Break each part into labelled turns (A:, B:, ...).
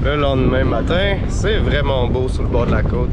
A: Le lendemain matin, c'est vraiment beau sur le bord de la côte.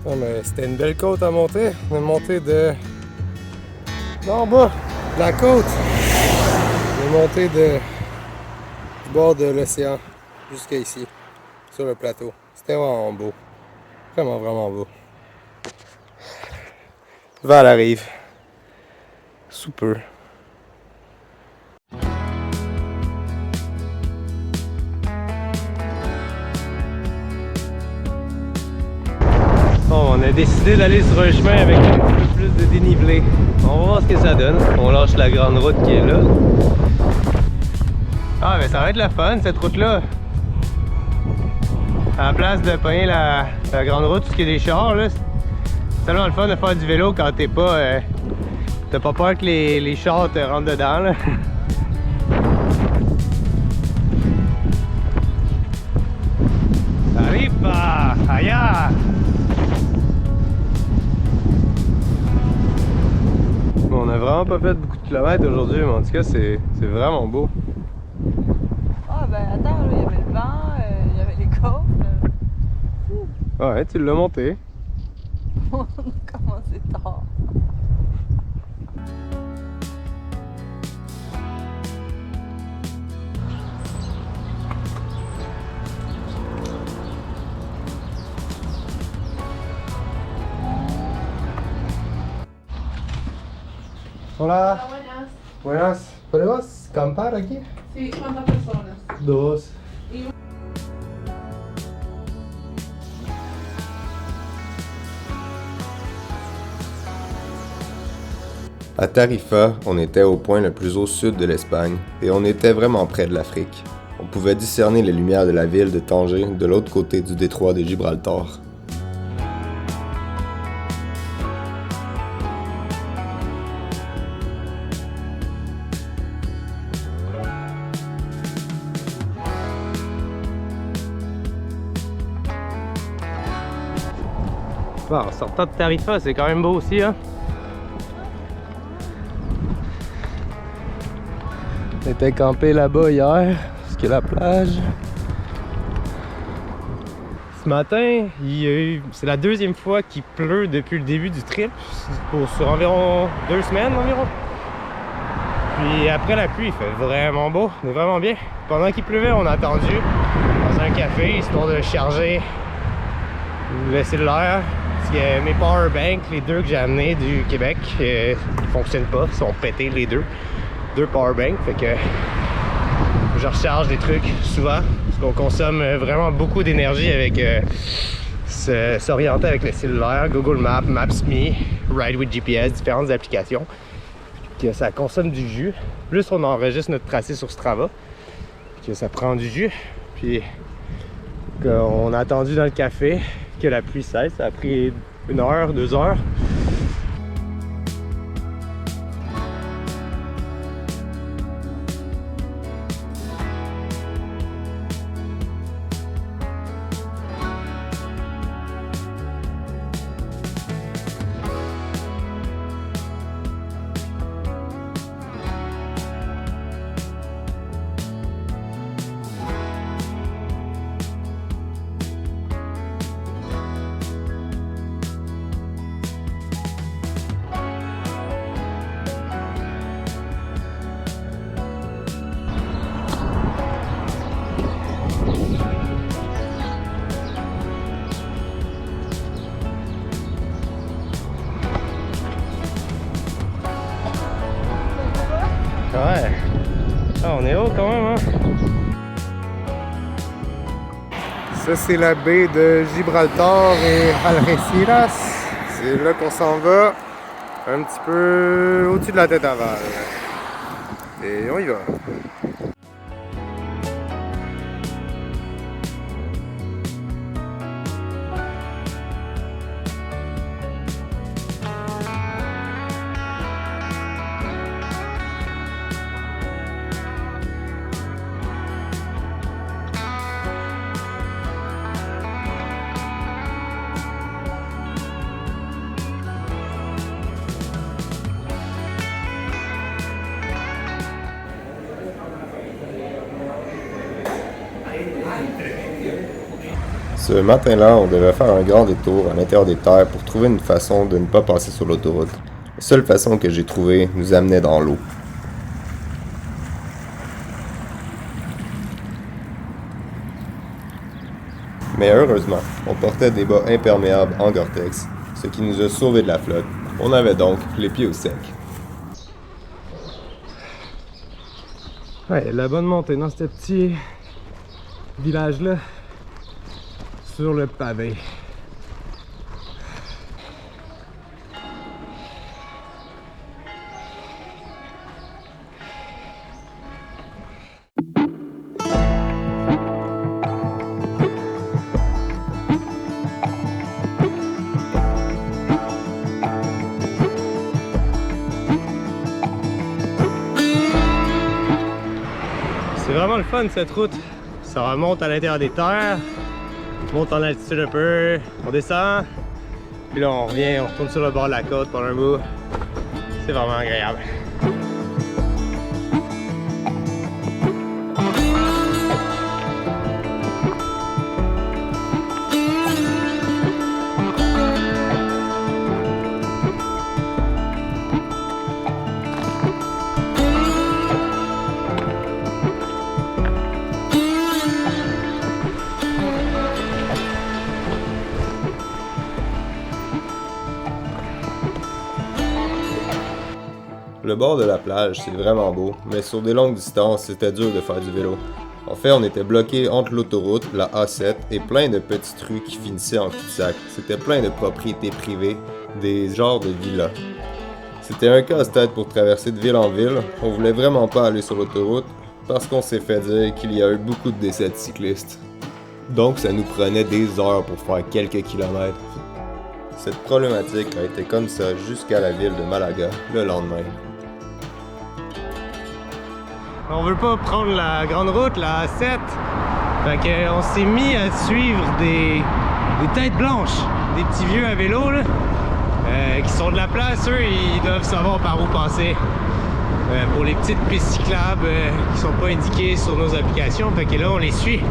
A: Non, mais c'était une belle côte à monter. On est monté de... en bas, de la côte. On est monté du bord de l'océan jusqu'à ici, sur le plateau. C'était vraiment beau. Vraiment, vraiment beau. Vers la rive. Super. Bon, on a décidé d'aller sur un chemin avec un petit peu plus de dénivelé. On va voir ce que ça donne. On lâche la grande route qui est là. Ah, mais ça va être la fun cette route-là. À la place de pogner la grande route où il y a des chars, là, c'est tellement le fun de faire du vélo quand t'es pas. T'as pas peur que les chars te rentrent dedans, là. Arriba! Aïe! On a vraiment pas fait beaucoup de kilomètres aujourd'hui, mais en tout cas, c'est vraiment beau.
B: Ah ben attends, il y avait le vent, il y avait les côtes.
A: Ouais, tu l'as monté.
B: On a commencé tard.
A: Hola.
C: Buenas.
A: Buenas. ¿Podemos acampar aquí?
C: Sí, ¿cuántas personas?
A: Dos. À Tarifa, on était au point le plus au sud de l'Espagne et on était vraiment près de l'Afrique. On pouvait discerner les lumières de la ville de Tanger de l'autre côté du détroit de Gibraltar. Bon, en sortant de Tarifa, c'est quand même beau aussi, hein? On était campé là-bas hier, jusqu'à la plage. Ce matin, c'est la deuxième fois qu'il pleut depuis le début du trip, sur environ 2 semaines environ. Puis après la pluie, il fait vraiment beau, on est vraiment bien. Pendant qu'il pleuvait, on a attendu dans un café, histoire de charger le cellulaire. Parce que mes powerbanks, les deux que j'ai amenés du Québec, ils fonctionnent pas, ils sont pétés les deux. Deux powerbanks, fait que je recharge des trucs souvent parce qu'on consomme vraiment beaucoup d'énergie avec s'orienter avec le cellulaire, Google Maps, Maps.me, Ride with GPS, différentes applications. Que ça consomme du jus. Plus on enregistre notre tracé sur Strava, que ça prend du jus. Puis on a attendu dans le café que la pluie cesse. Ça a pris 1 heure, 2 heures. Ouais. Ah, on est haut quand même, hein? Ça, c'est la baie de Gibraltar et Algeciras. C'est là qu'on s'en va. Un petit peu au-dessus de la tête à Val. Et on y va. Ce matin-là, on devait faire un grand détour à l'intérieur des terres pour trouver une façon de ne pas passer sur l'autoroute. La seule façon que j'ai trouvée nous amenait dans l'eau. Mais heureusement, on portait des bas imperméables en Gore-Tex, ce qui nous a sauvés de la flotte. On avait donc les pieds au sec. Ouais, la bonne montée dans ce petit village-là, sur le pavé. C'est vraiment le fun cette route. Ça remonte à l'intérieur des terres, on monte en altitude un peu, on descend, puis là on revient, on retourne sur le bord de la côte pendant un bout. C'est vraiment agréable. Le bord de la plage, c'est vraiment beau, mais sur des longues distances, c'était dur de faire du vélo. En fait, on était bloqué entre l'autoroute, la A7 et plein de petites rues qui finissaient en cul-de-sac. C'était plein de propriétés privées, des genres de villas. C'était un casse-tête pour traverser de ville en ville. On voulait vraiment pas aller sur l'autoroute parce qu'on s'est fait dire qu'il y a eu beaucoup de décès de cyclistes. Donc ça nous prenait des heures pour faire quelques kilomètres. Cette problématique a été comme ça jusqu'à la ville de Malaga le lendemain. On veut pas prendre la grande route, la A7. Fait qu'on s'est mis à suivre des têtes blanches, des petits vieux à vélo là, qui sont de la place. Eux, ils doivent savoir par où passer. Pour les petites pistes cyclables qui sont pas indiquées sur nos applications. Fait que là, on les suit.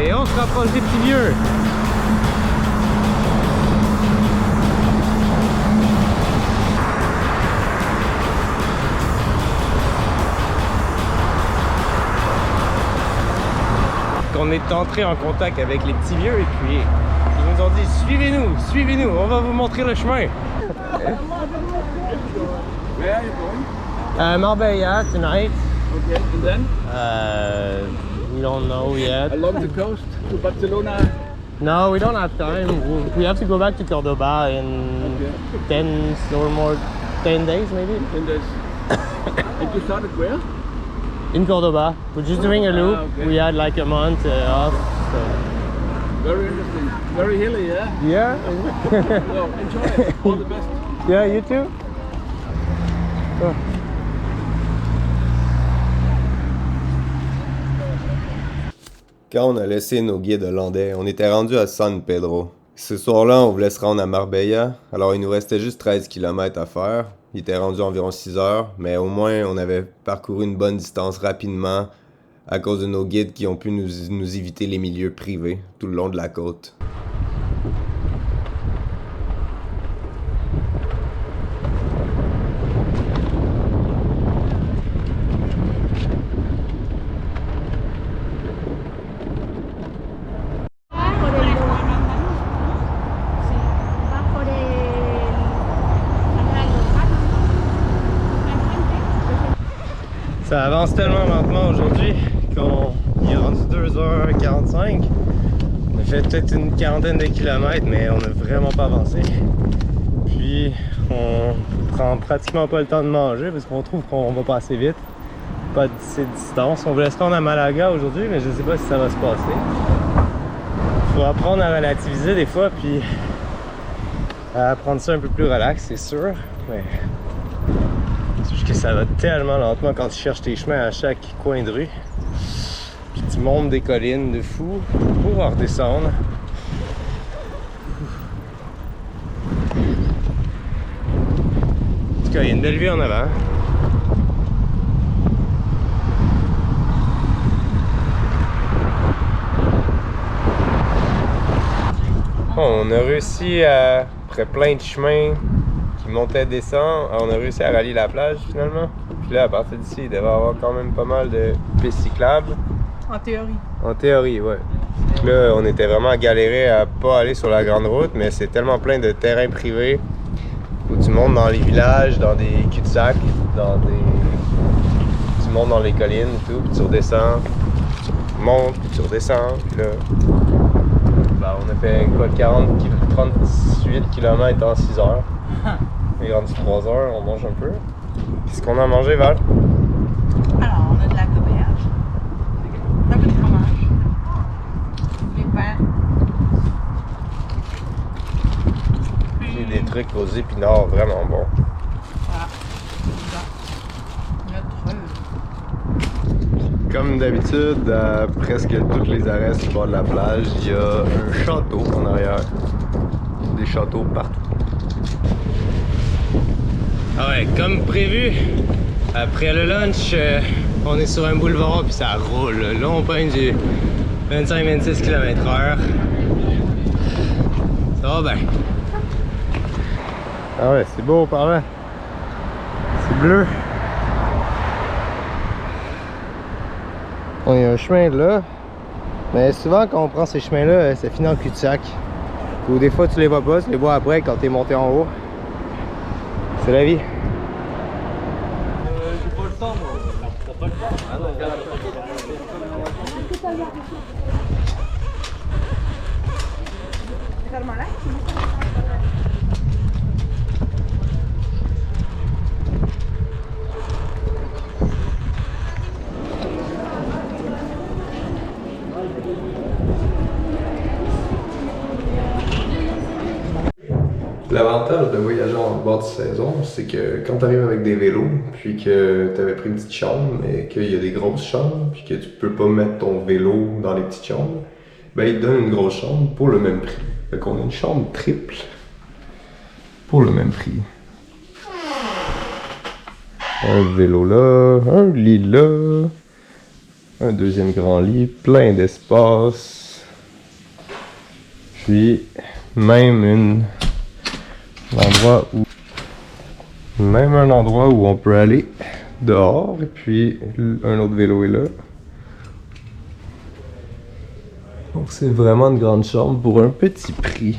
A: Et on se rapproche des petits vieux. On est entré en contact avec les petits vieux et puis ils nous ont dit suivez-nous, suivez-nous, on va vous montrer le chemin.
C: Where are you going?
A: Marbella tonight.
C: Okay, and then?
A: We don't know yet.
C: Along the coast to Barcelona.
A: No, we don't have time. We have to go back to Cordoba in 10 or more, 10 days maybe.
C: 10 days. And you started where?
A: In Cordoba. We're just doing a loop.
C: Okay.
A: We had like a month off. So.
C: Very interesting. Very hilly, yeah?
A: Yeah.
C: So enjoy it. All the best.
A: Yeah, you too. Oh. Quand on a laissé nos guides hollandais, on était rendu à San Pedro. Ce soir-là, on voulait se rendre à Marbella, alors il nous restait juste 13 km à faire. Il était rendu environ 6 heures, mais au moins on avait parcouru une bonne distance rapidement à cause de nos guides qui ont pu nous éviter les milieux privés tout le long de la côte. Ça avance tellement lentement aujourd'hui qu'il est rendu 2h45. On a fait peut-être une quarantaine de kilomètres, mais on n'a vraiment pas avancé. Puis on prend pratiquement pas le temps de manger parce qu'on trouve qu'on va pas assez vite. Pas assez de distance. On voulait se rendre à Malaga aujourd'hui, mais je sais pas si ça va se passer. Faut apprendre à relativiser des fois, puis à prendre ça un peu plus relax, c'est sûr. Mais c'est juste que ça va tellement lentement quand tu cherches tes chemins à chaque coin de rue. Puis tu montes des collines de fou pour redescendre. En tout cas, il y a une belle vue en avant. On a réussi après plein de chemins qui montaient et descendent, on a réussi à rallier la plage finalement. Puis là, à partir d'ici, il devait y avoir quand même pas mal de pistes cyclables.
B: En théorie.
A: En théorie, ouais. Puis là, on était vraiment galéré à pas aller sur la grande route, mais c'est tellement plein de terrains privés où tu montes dans les villages, dans des cul-de-sac, tu montes dans les collines et tout, puis tu redescends, tu montes, puis tu redescends, puis là... on a fait quoi, 38 km en 6 heures. Il est rendu 3 heures, on mange un peu. Qu'est-ce qu'on a mangé, Val?
B: Alors, on a de la goberge, un peu de fromage, des pains.
A: Puis des trucs aux épinards vraiment bons.
B: Voilà. Notre
A: Comme d'habitude, à presque tous les arrêts sur le bord de la plage, il y a un château en arrière. Des châteaux partout. Ah ouais, comme prévu, après le lunch, on est sur un boulevard puis ça roule. Là, on pogne du 25-26 km/h. Ça va bien. Ah ouais, c'est beau par là. C'est bleu. Il y a un chemin là, mais souvent quand on prend ces chemins-là, ça finit en cul-de-sac. Ou des fois tu les vois pas, tu les vois après quand t'es monté en haut. C'est la vie.
C: J'ai pas le temps, moi. T'as pas le temps? Ah non, regarde.
A: L'avantage de voyager en bord de saison, c'est que quand tu arrives avec des vélos, puis que tu avais pris une petite chambre, mais qu'il y a des grosses chambres, puis que tu peux pas mettre ton vélo dans les petites chambres, ben ils te donnent une grosse chambre pour le même prix. Fait qu'on a une chambre triple pour le même prix. Un vélo là, un lit là, un deuxième grand lit, plein d'espace, puis même un endroit où on peut aller dehors, et puis un autre vélo est là. Donc c'est vraiment une grande chambre pour un petit prix,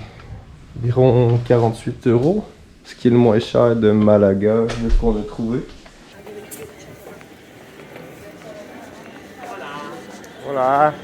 A: environ 48 €, ce qui est le moins cher de Malaga de ce qu'on a trouvé. Voilà.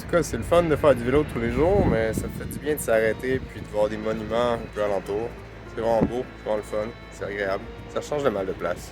D: tout cas, c'est le fun de faire du vélo tous les jours, mais ça fait du bien de s'arrêter puis de voir des monuments un peu alentour. C'est vraiment beau, c'est vraiment le fun, c'est agréable. Ça change de mal de place.